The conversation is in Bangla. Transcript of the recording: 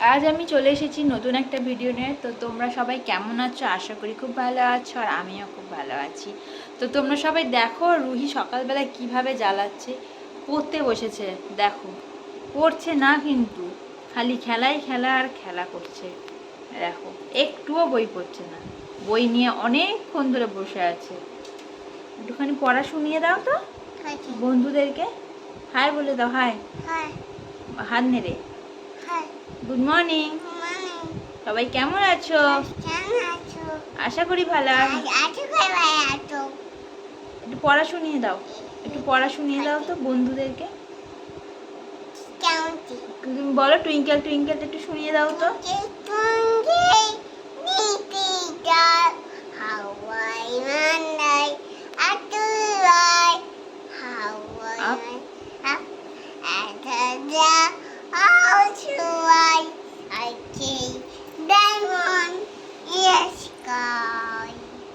আজ আমি চলে এসেছি নতুন একটা ভিডিও নিয়ে। তো তোমরা সবাই কেমন আছো? আশা করি খুব ভালো আছো, আর আমিও খুব ভালো আছি। তো তোমরা সবাই দেখো রুহি সকালবেলা কিভাবে জ্বালাচ্ছে। পড়তে বসেছে, দেখো পড়ছে না কিন্তু, খালি খেলাই খেলা আর খেলা করছে। দেখো একটুও বই পড়ছে না, বই নিয়ে অনেকক্ষণ ধরে বসে আছে। একটুখানি পড়া শুনিয়ে দাও তো বন্ধুদেরকে। হাই বলে দাও, হাই। হাত নেড়ে গুড মর্নিং। সবাই কেমন আছো? আশা করি ভালো। একটু পড়া শুনিয়ে দাও, একটু পড়া শুনিয়ে দাও তো বন্ধুদেরকে। তুমি বলো টুইঙ্কেল টুইঙ্কেল একটু শুনিয়ে দাও তো।